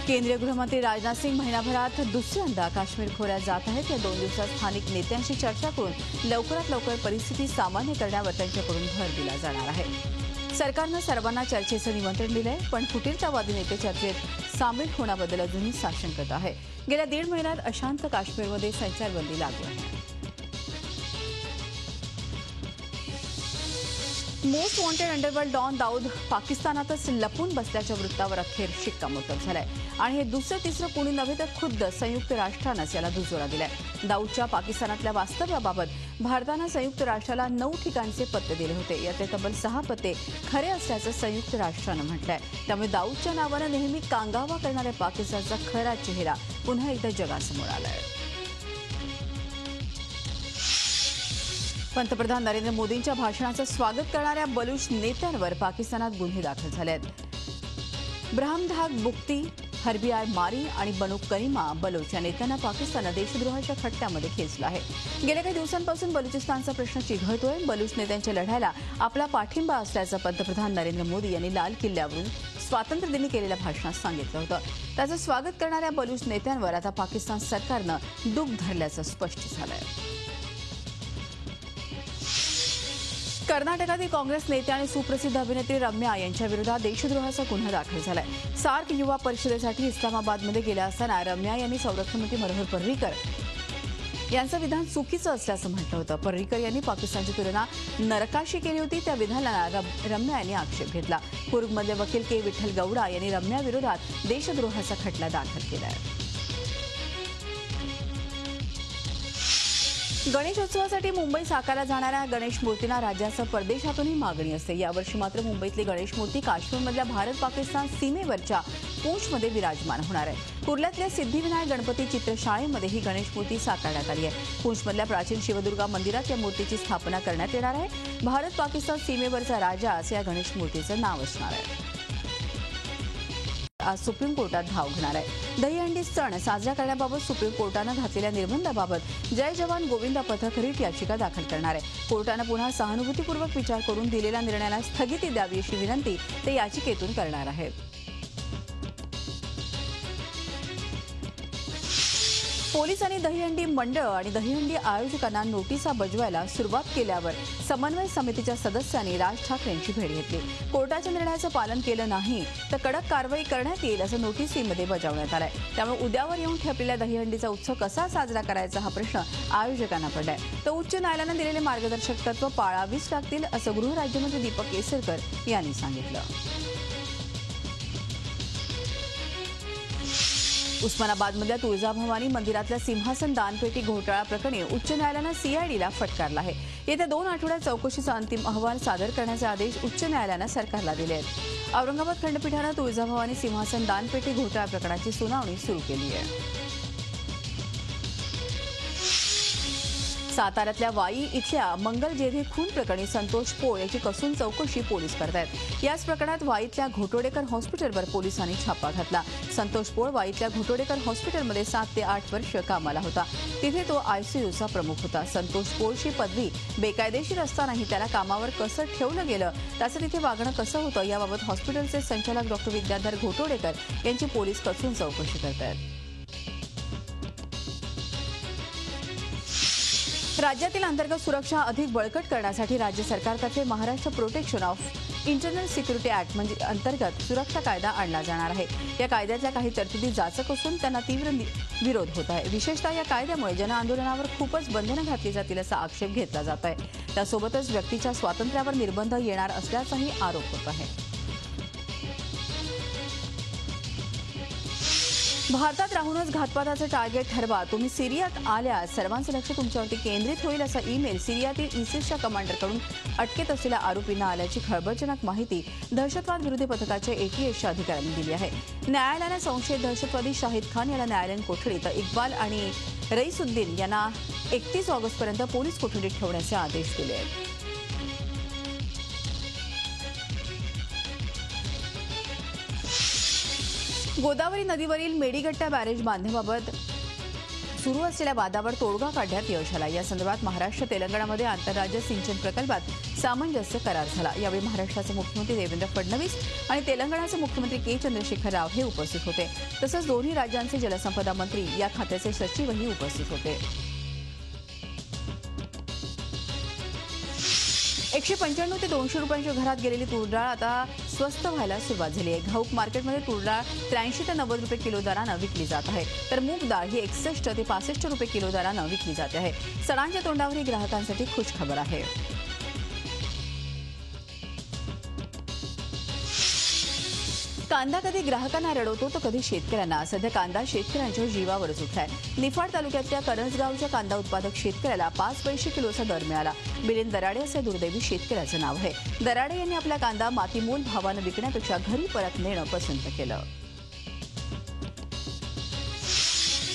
केंद्रीय गृहमंत्री राजनाथ सिंह महिनाभरात दुसऱ्यांदा काश्मीर खोऱ्यात जात आहेत। या 2 दिवसात स्थानिक नेत्यांशी चर्चा करून लवकरात लवकर परिस्थिती सामान्य करण्यावर त्यांच्याकडून भर दिला जाणार आहे। सरकारनं सर्वांना चर्चेचं निमंत्रण दिलंय, पण फुटीरतावादी नेते चर्चेत सामील होण्याबद्दल अजूनही साशंकता आहे। गेल्या 1.5 महिन्यात अशांत काश्मीरमध्ये संचारबंदी लागू आहे। Most wanted underworld don Dawood पाकिस्तानातच लपून बसल्याच्या वृत्तावर अखेर शिक्कामोर्तब झालाय आणि हे दुसरं-तिसरं कोणी नव्हे तर खुद्द संयुक्त राष्ट्रानंच याला दुजोरा दिलाय। दाऊदच्या पाकिस्तानातल्या वास्तव्याबाबत भारतानं संयुक्त राष्ट्राला 9 ठिकाणचे पत्ते दिले होते। यातले तब्बल 6 पत्ते खरे असल्याचं संयुक्त राष्ट्रानं म्हटलंय। त्यामुळे दाऊदच्या नावानं नेहमी कांगावा करणाऱ्या पाकिस्तानचा खरा चेहरा पुन्हा एकदा जगासमोर आलाय। पंतप्रधान नरेंद्र मोदींच्या भाषणाचं स्वागत करणाऱ्या बलूच नेत्यांवर पाकिस्तानात गुन्हे दाखल झाले आहेत। ब्रह्मधाग बुक्ती, हरबियार मारी आणि बनू करीमा बलूच या नेत्यांना पाकिस्ताननं देशद्रोहाच्या खटल्यामध्ये खेचलं आहे। गेल्या काही दिवसांपासून बलुचिस्तानचा प्रश्न चिघळतोय। बलूच नेत्यांच्या लढ्याला आपला पाठिंबा असल्याचं पंतप्रधान नरेंद्र मोदी यांनी लाल किल्ल्यावरून स्वातंत्र्यदिनी केलेल्या भाषणात सांगितलं होतं। त्याचं स्वागत करणाऱ्या बलूच नेत्यांवर आता पाकिस्तान सरकारनं डूब धरल्याचं स्पष्ट झालंय। कर्नाटकातील काँग्रेस नेते आणि सुप्रसिद्ध अभिनेत्री रम्या यांच्या विरोधात देशद्रोहाचा गुन्हा दाखल झालाय। सार्क युवा परिषदेसाठी इस्लामाबादमध्ये गेल्या असताना रम्या यांनी संरक्षण मंत्री मनोहर पर्रीकर यांचं विधान चुकीचं असल्याचं म्हटलं होतं। पर्रीकर यांनी पाकिस्तानची तुलना नरकाशी केली होती। त्या विधानाला रम्या यांनी आक्षेप घेतला। कुर्गमधले वकील के विठ्ठल गौडा यांनी रम्या विरोधात देशद्रोहाचा खटला दाखल केला आहे। गणेशोत्सवासाठी मुंबई साकारला जाणाऱ्या गणेश मूर्तींना राज्यासह परदेशातूनही मागणी असते। यावर्षी मात्र मुंबईतली गणेश मूर्ती काश्मीरमधल्या भारत-पाकिस्तान सीमेवरच्या पूंछमध्ये विराजमान होणार आहे। कुर्ल्यातल्या सिद्धिविनायक गणपती चित्रशाळेमध्ये ही गणेश मूर्ती साकारण्यात आली आहे। पूंछमधल्या प्राचीन शिवदुर्गा मंदिरात या मूर्तीची स्थापना करण्यात येणार आहे। भारत-पाकिस्तान सीमेवरचा राजा असं या गणेश मूर्तीचं नाव असणार आहे। आज सुप्रीम कोर्टात धाव घेणार आहे। दहीहंडी सण साजरा करण्याबाबत सुप्रीम कोर्टानं घातलेल्या निर्बंधाबाबत जय जवान गोविंदा पथक रिट याचिका दाखल करणार आहे। कोर्टानं पुन्हा सहानुभूतीपूर्वक विचार करून दिलेल्या निर्णयाला स्थगिती द्यावी अशी विनंती ते याचिकेतून करणार आहेत। पोलिसांनी दहीहंडी मंडळ आणि दहीहंडी आयोजकांना नोटिसा बजवायला सुरुवात केल्यावर समन्वय समितीच्या सदस्यांनी राज ठाकरेंची भेट घेतली। कोर्टाच्या निर्णयाचं पालन केलं नाही तर कडक कारवाई करण्यात येईल असं नोटिसीमध्ये बजावण्यात आलंय। त्यामुळे उद्यावर येऊन ठेपलेल्या दहीहंडीचा उत्सव कसा साजरा करायचा हा प्रश्न आयोजकांना पडलाय। तर उच्च न्यायालयानं दिलेले मार्गदर्शक तत्व पाळावीच लागतील असं गृहराज्यमंत्री दीपक केसरकर यांनी सांगितलं। उस्मानाबादमधल्या तुळजाभवानी मंदिरातल्या सिंहासन दानपेटी घोटाळा प्रकरणी उच्च न्यायालयानं सीआयडीला फटकारलं आहे। येत्या 2 आठवड्यात चौकशीचा अंतिम अहवाल सादर करण्याचे आदेश उच्च न्यायालयानं सरकारला दिले आहेत। औरंगाबाद खंडपीठानं तुळजाभवानी सिंहासन दानपेटी घोटाळा प्रकरणाची सुनावणी सुरू केली आहे। साताऱ्यातल्या वाई इथल्या मंगल जेधे खून प्रकरणी संतोष पोळ याची कसून चौकशी पोलीस करतायत। याच प्रकरणात वाईतल्या घोटोडेकर हॉस्पिटलवर पोलिसांनी छापा घातला। संतोष पोळ वाईतल्या घोटोडेकर हॉस्पिटलमध्ये 7 ते 8 वर्ष कामाला होता। तिथे तो आयसीयूचा प्रमुख होता। संतोष पोळची पदवी बेकायदेशीर असतानाही त्याला कामावर कसं ठेवलं गेलं, त्याचं तिथे वागणं कसं होतं याबाबत हॉस्पिटलचे संचालक डॉक्टर विद्याधर घोटोडेकर यांची पोलीस कसून चौकशी करतायत। राज्यातील अंतर्गत सुरक्षा अधिक बळकट करण्यासाठी राज्य सरकारतर्फे Maharashtra protection of internal security act म्हणजे अंतर्गत सुरक्षा कायदा आणला जाणार आहे। या कायद्यातल्या काही तरतुदी जाचक असून त्यांना तीव्र विरोध होत आहे। विशेषतः या कायद्यामुळे जनआंदोलनावर खूपच बंधनं घातली जातील असा आक्षेप घेतला जात आहे। त्यासोबतच व्यक्तीच्या स्वातंत्र्यावर निर्बंध येणार असल्याचाही आरोप होत आहे। भारतात राहूनच घातपाताचं टार्गेट ठरवा, तुम्ही सिरियात आल्यास सर्वांचं लक्ष तुमच्यावरती केंद्रित होईल असा ईमेल सिरियातील इसिसच्या कमांडरकडून अटकेत असलेल्या आरोपींना आल्याची खळबळजनक माहिती दहशतवाद विरोधी पथकाच्या एटीएसच्या अधिकाऱ्यांनी दिली आहे। न्यायालयानं संशयित दहशतवादी शाहिद खान याला न्यायालयीन कोठडीत, इक्बाल आणि रईसुद्दीन यांना 31 ऑगस्टपर्यंत पोलीस कोठडीत ठेवण्याचे आदेश दिले आहेत। गोदावरी नदीवरील मेडीगट्टा बॅरेज बांधण्याबाबत सुरू असलेल्या वादावर तोडगा काढण्यात यश आलं। या संदर्भात महाराष्ट्र तेलंगणामध्ये आंतरराज्य सिंचन प्रकल्पात सामंजस्य करार झाला। यावेळी महाराष्ट्राचे मुख्यमंत्री देवेंद्र फडणवीस आणि तेलंगणाचे मुख्यमंत्री के चंद्रशेखर राव हे उपस्थित होते। तसंच दोन्ही राज्यांचे जलसंपदा मंत्री या खात्याचे सचिवही उपस्थित होते। 195 ते 200 रुपयांच्या घरात गेलेली तूर डाळ आता स्वस्त व्हायला सुरुवात झाली आहे। घाऊक मार्केटमध्ये तूर डाळ 83 ते 90 रुपये किलो दरानं विकली जात आहे, तर मूग डाळ ही 61 ते 65 रुपये किलो दरानं विकली जाते आहे। सणांच्या तोंडावर ही ग्राहकांसाठी खुश खबर आहे। कांदा कधी ग्राहकांना रडवतो तर कधी शेतकऱ्यांना। सध्या कांदा शेतकऱ्यांच्या जीवावरच उठलाय। निफाड तालुक्यातल्या करंजगावच्या कांदा उत्पादक शेतकऱ्याला 5 पैसे किलोचा दर मिळाला। मिलिंद दराडे असे दुर्दैवी शेतकऱ्याचं नाव आहे। दराडे यांनी आपला कांदा मातीमोल भावानं विकण्यापेक्षा घरी परत नेणं पसंत केलं।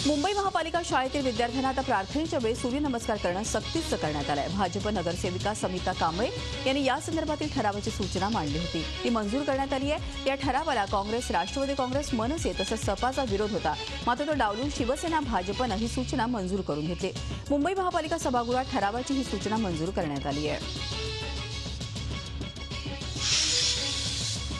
मुंबई महापालिका शाळेतील विद्यार्थ्यांना आता प्रार्थनेच्या वेळी सूर्यनमस्कार करणं सक्तीचं करण्यात आलंय। भाजप नगरसेविका समिता कांबळे यांनी या संदर्भातील ठरावाची सूचना मांडली होती, ती मंजूर करण्यात आली आहे। या ठरावाला काँग्रेस, राष्ट्रवादी काँग्रेस, मनसे तसंच सपाचा विरोध होता, मात्र तो डावलून शिवसेना भाजपनं ही सूचना मंजूर करून घेतली। मुंबई महापालिका सभागृहात ठरावाची ही सूचना मंजूर करण्यात आली आहे।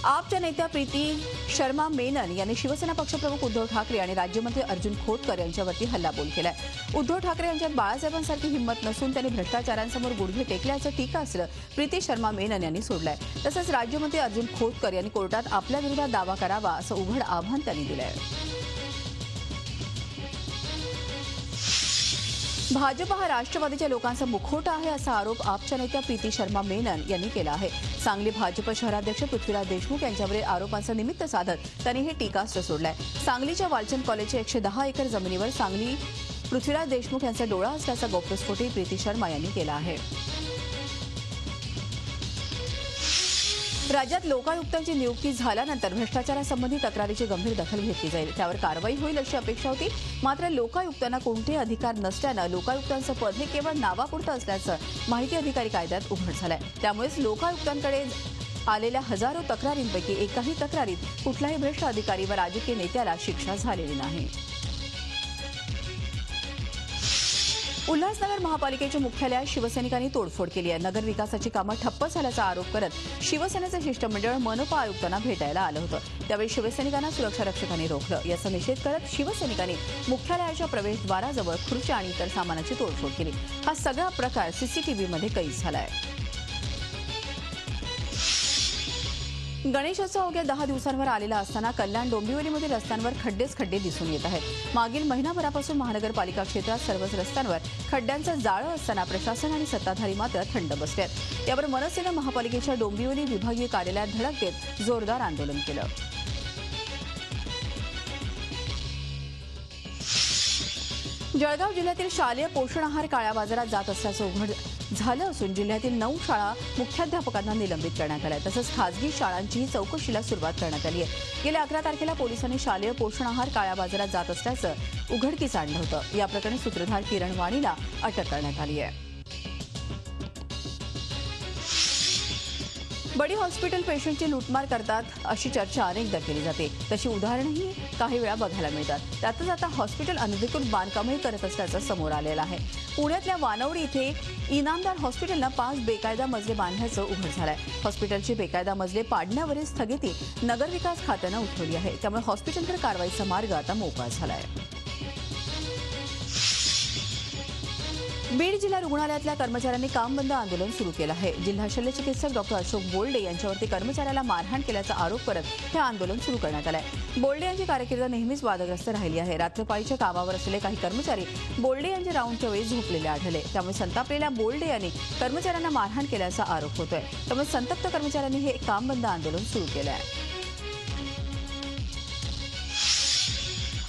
आपच्या नेत्या प्रीती शर्मा मेनन यांनी शिवसेना पक्षप्रमुख उद्धव ठाकरे आणि राज्यमंत्री अर्जुन खोतकर यांच्यावरती हल्लाबोल केलाय। उद्धव ठाकरे यांच्यात बाळासाहेबांसारखी हिंमत नसून त्यांनी भ्रष्टाचारांसमोर गुडघे टेकल्याचं टीकास्त्र प्रीती शर्मा मेनन यांनी सोडलंय। तसंच राज्यमंत्री अर्जुन खोतकर यांनी कोर्टात आपल्या विरोधात दावा करावा असं उघड आव्हान त्यांनी दिलंय। भाजप हा राष्ट्रवादीच्या लोकांचा मुखवटा आहे असा आरोप आपच्या नेत्या प्रीती शर्मा मेनन यांनी केला आहे। सांगली भाजप शहराध्यक्ष पृथ्वीराज देशमुख यांच्यावरील आरोपांचं निमित्त साधत त्यांनी हे टीकास्त्र सोडलंय। सांगलीच्या वालचंद कॉलेजच्या 110 एकर जमिनीवर सांगली पृथ्वीराज देशमुख यांचा डोळा असल्याचा गौप्यस्फोटही प्रीती शर्मा यांनी केला आहे। राज्यात लोकायुक्तांची नियुक्ती झाल्यानंतर भ्रष्टाचारासंबंधी तक्रारीची गंभीर दखल घेतली जाईल, त्यावर कारवाई होईल अशी अपेक्षा होती। मात्र लोकायुक्तांना कोणतेही अधिकार नसल्यानं लोकायुक्तांचं पद हे केवळ नावापुरतं असल्याचं माहिती अधिकारी कायद्यात उघड झालंय। त्यामुळेच लोकायुक्तांकडे आलेल्या हजारो तक्रारींपैकी एकाही तक्रारीत कुठल्याही भ्रष्ट अधिकारी व राजकीय नेत्याला शिक्षा झालेली नाही। उल्हासनगर महापालिकेच्या मुख्यालयात शिवसैनिकांनी तोडफोड केली आहे। नगर विकासाची कामं ठप्प झाल्याचा आरोप करत शिवसेनेचं शिष्टमंडळ मनपा आयुक्तांना भेटायला आलं होतं। त्यावेळी शिवसैनिकांना सुरक्षा रक्षकांनी रोखलं। याचा निषेध करत शिवसैनिकांनी मुख्यालयाच्या प्रवेशद्वाराजवळ खुर्च्या आणि इतर सामानाची तोडफोड केली। हा सगळा प्रकार सीसीटीव्हीमध्ये कैद झालाय। गणेशोत्सव अवघ्या 10 दिवसांवर आलेला असताना कल्याण डोंबिवलीमधील रस्त्यांवर खड्डेच खड्डे दिसून येत आहेत। मागील महिनाभरापासून महानगरपालिका क्षेत्रात सर्वच रस्त्यांवर खड्ड्यांचं जाळं असताना प्रशासन आणि सत्ताधारी मात्र थंड बसले आहेत। यावर मनसेनं महापालिकेच्या डोंबिवली विभागीय कार्यालयात धडक देत जोरदार आंदोलन केलं। जळगाव जिल्ह्यातील शालेय पोषण आहार काळ्या बाजारात जात असल्याचं उघड झालं असून जिल्ह्यातील 9 शाळा मुख्याध्यापकांना निलंबित करण्यात आल्या। तसंच खासगी शाळांचीही चौकशीला सुरुवात करण्यात आली आहे। गेल्या 11 तारखेला पोलिसांनी शालेय पोषण आहार काळ्या बाजारात जात असल्याचं उघडकीस आणलं होतं। या प्रकरणी सूत्रधार किरण वाणीला अटक करण्यात आली आहे। बडी हॉस्पिटल पेशंटची लूटमार करतात अशी चर्चा अनेकदा केली जाते, तशी उदाहरणंही काही वेळा बघायला मिळतात। त्यातच आता हॉस्पिटल अनधिकृत बांधकामही करत असल्याचं समोर आलेलं आहे। पुण्यातल्या वानवडी इथे इनामदार हॉस्पिटलनं 5 बेकायदा मजले बांधल्याचं उघड झालंय। हॉस्पिटलचे बेकायदा मजले पाडण्यावरील स्थगिती नगरविकास खात्यानं उठवली आहे, त्यामुळे हॉस्पिटलवर कारवाईचा मार्ग आता मोकळा झालाय। बीड जिल्हा रुग्णालयातल्या कर्मचाऱ्यांनी काम बंद आंदोलन सुरू केलं आहे। जिल्हा शल्य चिकित्सक डॉक्टर अशोक बोल्डे यांच्यावरती कर्मचाऱ्याला मारहाण केल्याचा आरोप करत हे आंदोलन सुरू करण्यात आलंय। बोल्डे यांची कारकीर्द नेहमीच वादग्रस्त राहिली आहे। रात्रपाळीच्या कामावर असलेले काही कर्मचारी बोल्डे यांच्या राऊंडच्या वेळी झोपलेले आढळले, त्यामुळे संतापलेल्या बोल्डे यांनी कर्मचाऱ्यांना मारहाण केल्याचा आरोप होतोय। त्यामुळे संतप्त कर्मचाऱ्यांनी हे काम बंद आंदोलन सुरू केलं आहे।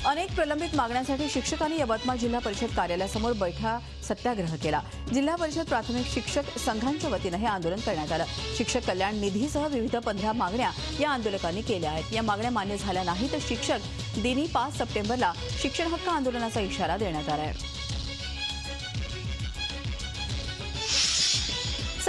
अनेक प्रलंबित मागण्यांसाठी शिक्षकांनी यवतमाळ जिल्हा परिषद कार्यालयासमोर बैठा सत्याग्रह केला। जिल्हा परिषद प्राथमिक शिक्षक संघांच्या वतीनं हे आंदोलन करण्यात आलं। शिक्षक कल्याण निधीसह विविध 15 मागण्या या आंदोलकांनी केल्या आहेत। या मागण्या मान्य झाल्या नाही तर शिक्षक दिनी 5 सप्टेंबरला शिक्षण हक्क आंदोलनाचा इशारा देण्यात आला आहे।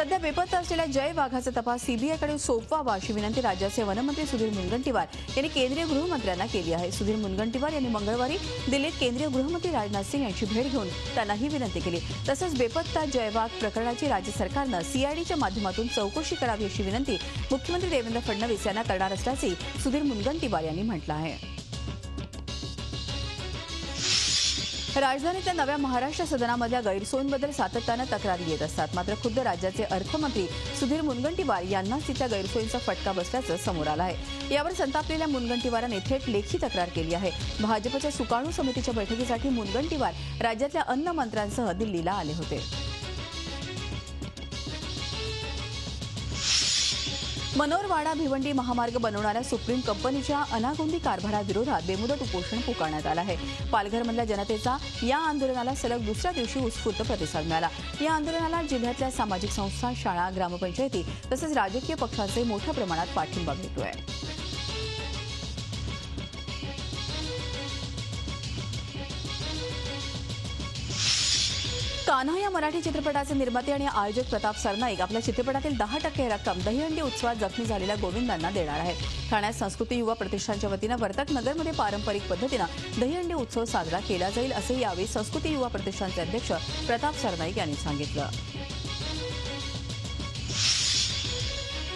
सध्या बेपत्ता असलेल्या जय वाघाचा तपास सीबीआयकडे सोपवावा अशी विनंती राज्याचे वनमंत्री सुधीर मुनगंटीवार यांनी केंद्रीय गृहमंत्र्यांना केली आहे। सुधीर मुनगंटीवार यांनी मंगळवारी दिल्लीत केंद्रीय गृहमंत्री राजनाथ सिंग यांची भेट घेऊन त्यांना ही विनंती केली। तसंच बेपत्ता जय वाघ प्रकरणाची राज्य सरकारनं सीआयडीच्या माध्यमातून चौकशी करावी अशी विनंती मुख्यमंत्री देवेंद्र फडणवीस यांना करणार असल्याचे सुधीर मुनगंटीवार यांनी म्हटलं आहे। राजधानीतल्या नव्या महाराष्ट्र सदनामधल्या गैरसोयींबद्दल सातत्यानं तक्रारी येत असतात, मात्र खुद्द राज्याचे अर्थमंत्री सुधीर मुनगंटीवार यांनाच तिथल्या गैरसोयींचा फटका बसल्याचं समोर आलं आहे। यावर संतापलेल्या मुनगंटीवारांनी थेट लेखी तक्रार केली आहे। भाजपच्या सुकाणू समितीच्या बैठकीसाठी मुनगंटीवार राज्यातल्या अन्न मंत्र्यांसह दिल्लीला आले होते। मनोरवाडा भिवंडी महामार्ग बनवणाऱ्या सुप्रीम कंपनीच्या अनागोंदी कारभाराविरोधात बेमुदत उपोषण पुकारण्यात आलं आहे। पालघरमधल्या जनतेचा या आंदोलनाला सलग दुसऱ्या दिवशी उत्स्फूर्त प्रतिसाद मिळाला। या आंदोलनाला जिल्ह्यातल्या सामाजिक संस्था, शाळा, ग्रामपंचायती तसंच राजकीय पक्षांचे मोठ्या प्रमाणात पाठिंबा मिळतोय। कान्हा या मराठी चित्रपटाचे निर्माते आणि आयोजक प्रताप सरनाईक आपल्या चित्रपटातील 10% रक्कम दहीहंडी उत्सवात जखमी झालेल्या गोविंदांना देणार आहेत। ठाण्यात संस्कृती युवा प्रतिष्ठानच्या वतीनं वर्तक नगरमध्ये पारंपरिक पद्धतीनं दहीहंडी उत्सव साजरा केला जाईल असे यावेळी संस्कृती युवा प्रतिष्ठानचे अध्यक्ष प्रताप सरनाईक यांनी सांगितलं।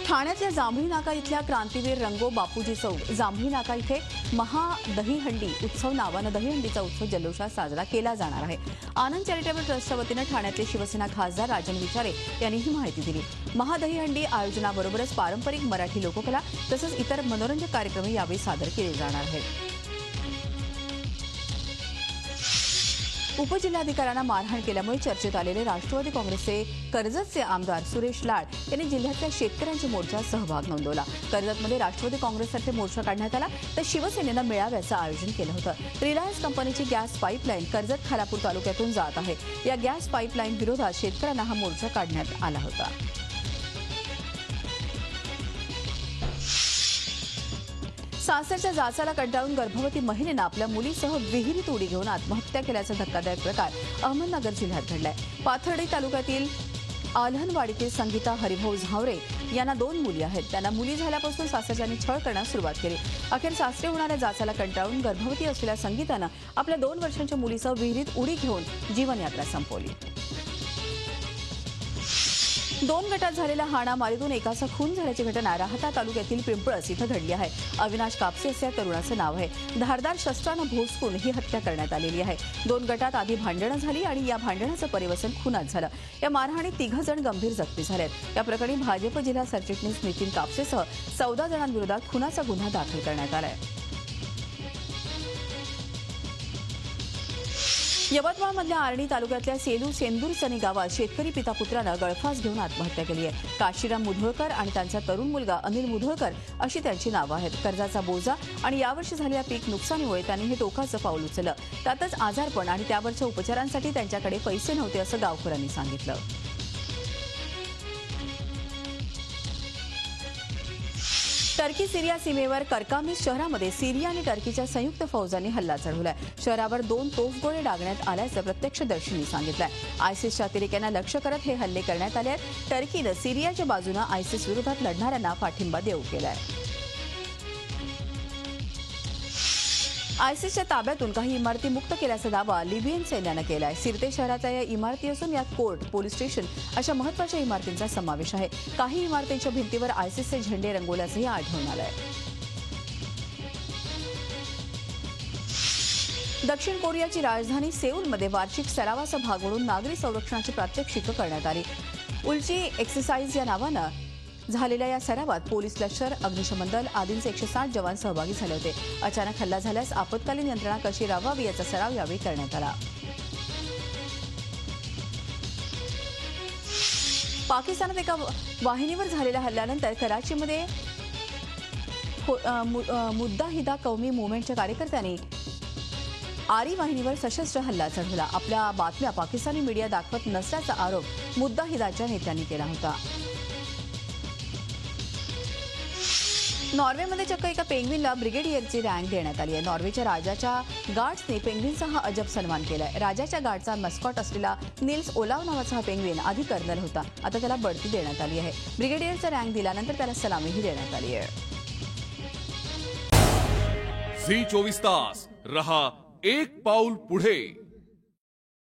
ठाण्यातल्या जांभळी नाका इथल्या क्रांतीवीर रंगो बापूजी चौक जांभळी नाका इथे महादहीहंडी उत्सव नावानं दहीहंडीचा उत्सव जल्लोषात साजरा केला जाणार आहे। आनंद चॅरिटेबल ट्रस्टच्या वतीनं ठाण्यातले शिवसेना खासदार राजन विचारे यांनी ही माहिती दिली। महादहीहंडी आयोजनाबरोबरच पारंपरिक मराठी लोककला तसंच इतर मनोरंजक कार्यक्रम यावेळी सादर केले जाणार आहेत। उपजिल्हाधिकाऱ्यांना मारहाण केल्यामुळे चर्चेत आलेले राष्ट्रवादी काँग्रेसचे कर्जतचे आमदार सुरेश लाड यांनी जिल्ह्यातल्या शेतकऱ्यांच्या मोर्चात सहभाग नोंदवला। कर्जतमध्ये राष्ट्रवादी काँग्रेसतर्फे मोर्चा काढण्यात आला तर शिवसेनेनं मेळाव्याचं आयोजन केलं होतं। रिलायन्स कंपनीची गॅस पाईपलाईन कर्जत खालापूर तालुक्यातून जात आहे। या गॅस पाईपलाईन विरोधात शेतकऱ्यांना हा मोर्चा काढण्यात आला होता। सासरच्या जाचाला कंटाळून गर्भवती महिलेनं आपल्या मुलीसह विहिरीत उडी घेऊन आत्महत्या केल्याचा धक्कादायक प्रकार अहमदनगर जिल्ह्यात घडलाय। पाथर्डी तालुक्यातील आल्हनवाडीतील संगीता हरिभाऊ झावरे यांना 2 मुली आहेत। त्यांना मुली झाल्यापासून सासरच्यांनी छळ करण्यास सुरुवात केली। अखेर सासरे होणाऱ्या जाचाला कंटाळून गर्भवती असलेल्या संगीतानं आपल्या 2 वर्षांच्या मुलीसह विहिरीत उडी घेऊन जीवनयात्रा संपवली। 2 गटात झालेल्या हाणामारीतून एकाचा खून झाल्याची घटना राहता तालुक्यातील पिंपळस इथं घडली आहे। अविनाश कापसे असं या तरुणाचं नाव आहे। धारदार शस्त्रानं भोसकून ही हत्या करण्यात आलेली आहे। 2 गटात आधी भांडणं झाली आणि या भांडणाचं परिवर्तन खुनात झालं। या मारहाणीत 3 जण गंभीर जखमी झालेत। या प्रकरणी भाजप जिल्हा सरचिटणीस नितीन कापसेसह 14 जणांविरोधात खुनाचा गुन्हा दाखल करण्यात आलाय। यवतमाळमधल्या आर्णी तालुक्यातल्या सेलू सेंदूरसनी गावात शेतकरी पिता पुत्रानं गळफास घेऊन आत्महत्या केली आहे। काशीराम मुधोळकर आणि त्यांचा तरुण मुलगा अनिल मुधोळकर अशी त्यांची नावं आहेत। कर्जाचा बोजा आणि यावर्षी झालेल्या पीक नुकसानीमुळे त्यांनी हे टोकाचं पाऊल उचललं। त्यातच आजारपण आणि त्यावरच्या उपचारांसाठी त्यांच्याकडे पैसे नव्हते असं गावकऱ्यांनी सांगितलं। टर्की सिरिया सीमेवर कर्कामिस शहरामध्ये सिरिया आणि टर्कीच्या संयुक्त फौजांनी हल्ला चढवलाय। शहरावर 2 तोफगोळे डागण्यात आल्याचं प्रत्यक्षदर्शींनी सांगितलंय। आयसिसच्या अतिरेक्यांना लक्ष्य करत हे हल्ले करण्यात आले आहेत। टर्कीनं सिरियाच्या बाजूनं आयसिस विरोधात लढणाऱ्यांना पाठिंबा देऊ केलाय। आयसिसच्या ताब्यातून काही इमारती मुक्त केल्याचा दावा लिबियन सैन्यानं केलाय। सिरते शहराच्या या इमारती असून यात कोर्ट, पोलीस स्टेशन अशा महत्त्वाच्या इमारतींचा समावेश आहे। काही इमारतींच्या भिंतीवर आयसिसचे झेंडे रंगवल्याचंही आढळून आलंय। दक्षिण कोरियाची राजधानी सेऊलमध्ये वार्षिक सरावाचा भाग म्हणून नागरी संरक्षणाची प्रात्यक्षिकं करण्यात आली। उलची एक्सरसाइज या नावानं झालेल्या या सरावात पोलीस, लष्कर, अग्निशमन दल आदींचे 160 जवान सहभागी झाले होते। अचानक हल्ला झाल्यास आपत्कालीन यंत्रणा कशी राबवावी याचा सराव यावेळी करण्यात आला। पाकिस्तानात एका वाहिनीवर झालेल्या हल्ल्यानंतर कराचीमध्ये मुद्दाहिदा कौमी मुवमेंटच्या कार्यकर्त्यांनी आरी वाहिनीवर सशस्त्र हल्ला चढवला। आपल्या बातम्या पाकिस्तानी मीडिया दाखवत नसल्याचा आरोप मुद्दाहिदाच्या नेत्यांनी केला होता। नॉर्वेमध्ये चक्क एका पेंग्विनला ब्रिगेडियरची रँक देण्यात आली आहे. नॉर्वेच्या राजाच्या गार्ड्सने पेंग्विनचा हा अजब सन्मान केलाय. राजाच्या गार्डचा मस्कॉट असलेला निल्स ओलाव नावाचा हा पेंग्विन आधी कर्नल होता. आता त्याला बढती देण्यात आली आहे. ब्रिगेडियरचा रँक दिल्यानंतर त्याला सलामीही देण्यात आली आहे. झी 24 तास रहा एक पाऊल पुढे.